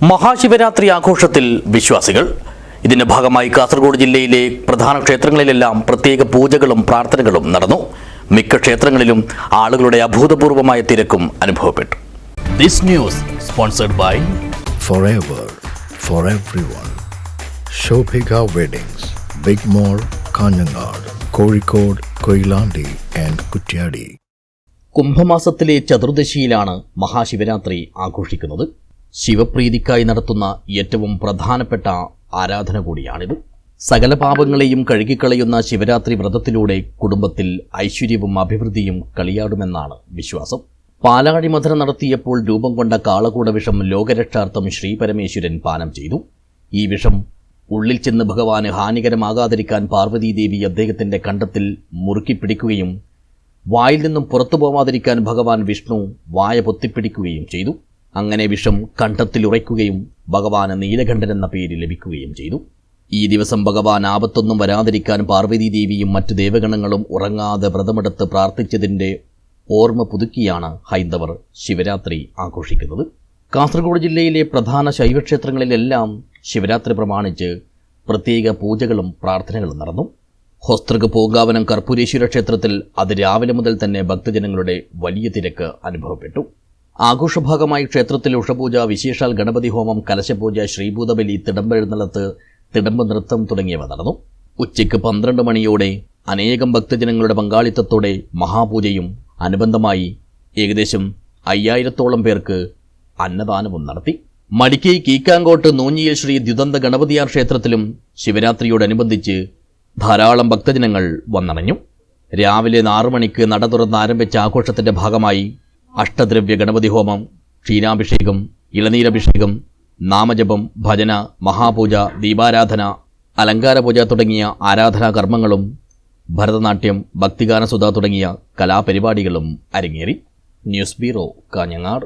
മഹാശിവരാത്രി ആഘോഷത്തിൽ വിശ്വാസികൾ. ഇതിന്റെ ഭാഗമായി കാസർഗോഡ് ജില്ലയിലെ പ്രധാന ക്ഷേത്രങ്ങളിലെല്ലാം പ്രത്യേക പൂജകളും പ്രാർത്ഥനകളും നടന്നു. മിക്ക ക്ഷേത്രങ്ങളിലും ആളുകളുടെ അഭൂതപൂർവമായ തിരക്കും അനുഭവപ്പെട്ടു. This news sponsored by Forever for everyone. Shobhika Weddings, Big Mall, Kanjangad, Kozhikode, Koilandi and Kuttiyadi. കുംഭമാസത്തിലെ ചതുർദശിയിലാണ് മഹാശിവരാത്രി ആഘോഷിക്കുന്നത്. ശിവപ്രീതിക്കായി നടത്തുന്ന ഏറ്റവും പ്രധാനപ്പെട്ട ആരാധന കൂടിയാണിത്. സകല പാപങ്ങളെയും കഴുകിക്കളയുന്ന ശിവരാത്രി വ്രതത്തിലൂടെ കുടുംബത്തിൽ ഐശ്വര്യവും അഭിവൃദ്ധിയും കളിയാടുമെന്നാണ് വിശ്വാസം. പാലാഴിമഥനം നടത്തിയപ്പോൾ രൂപം കൊണ്ട കാളകൂട വിഷം ലോകരക്ഷാർത്ഥം ശ്രീപരമേശ്വരൻ പാനം ചെയ്തു. ഈ വിഷം ഉള്ളിൽ ചെന്ന് ഭഗവാന് ഹാനികരമാകാതിരിക്കാൻ പാർവതീദേവി അദ്ദേഹത്തിന്റെ കണ്ടത്തിൽ മുറുക്കിപ്പിടിക്കുകയും വായിൽ നിന്നും പുറത്തു പോവാതിരിക്കാൻ ഭഗവാൻ വിഷ്ണു വായ പൊത്തിപ്പിടിക്കുകയും ചെയ്തു. അങ്ങനെ വിഷം കണ്ഠത്തിൽ ഉറയ്ക്കുകയും ഭഗവാന് നീലകണ്ഠൻ എന്ന പേര് ലഭിക്കുകയും ചെയ്തു. ഈ ദിവസം ഭഗവാൻ ആപത്തൊന്നും വരാതിരിക്കാൻ പാർവതീദേവിയും മറ്റു ദേവഗണങ്ങളും ഉറങ്ങാതെ വ്രതമെടുത്ത് പ്രാർത്ഥിച്ചതിൻ്റെ ഓർമ്മ പുതുക്കിയാണ് ഹൈന്ദവർ ശിവരാത്രി ആഘോഷിക്കുന്നത്. കാസർഗോഡ് ജില്ലയിലെ പ്രധാന ശൈവക്ഷേത്രങ്ങളിലെല്ലാം ശിവരാത്രി പ്രമാണിച്ച് പ്രത്യേക പൂജകളും പ്രാർത്ഥനകളും നടന്നു. ഹൊസ്തൃക് പൂങ്കാവനം കർപ്പൂരേശ്വര ക്ഷേത്രത്തിൽ രാവിലെ മുതൽ തന്നെ ഭക്തജനങ്ങളുടെ വലിയ തിരക്ക് അനുഭവപ്പെട്ടു. ആഘോഷഭാഗമായി ക്ഷേത്രത്തിൽ ഉഷപൂജ, വിശേഷാൽ ഗണപതി ഹോമം, കലശപൂജ, ശ്രീഭൂതബലി, തിടമ്പെഴുന്നള്ളത്ത്, തിടമ്പ് നൃത്തം തുടങ്ങിയവ നടന്നു. ഉച്ചയ്ക്ക് 12 മണിയോടെ അനേകം ഭക്തജനങ്ങളുടെ പങ്കാളിത്തത്തോടെ മഹാപൂജയും അനുബന്ധമായി ഏകദേശം 5000-ഓളം പേർക്ക് അന്നദാനവും നടത്തി. മടിക്കൈ കീക്കാങ്കോട്ട് നൂഞ്ഞിയിൽ ശ്രീ ദ്യുതന്ത ഗണപതിയാർ ക്ഷേത്രത്തിലും ശിവരാത്രിയോടനുബന്ധിച്ച് ധാരാളം ഭക്തജനങ്ങൾ വന്നണഞ്ഞു. രാവിലെ 6 മണിക്ക് നട തുറന്ന് ആരംഭിച്ച ആഘോഷത്തിന്റെ ഭാഗമായി അഷ്ടദ്രവ്യ ഗണപതി ഹോമം, ക്ഷീരാഭിഷേകം, ഇളനീരഭിഷേകം, നാമജപം, ഭജന, മഹാപൂജ, ദീപാരാധന, അലങ്കാരപൂജ തുടങ്ങിയ ആരാധനാ കർമ്മങ്ങളും ഭരതനാട്യം, ഭക്തിഗാനസുധ തുടങ്ങിയ കലാപരിപാടികളും അരങ്ങേറി. News bureau, Kanhangad.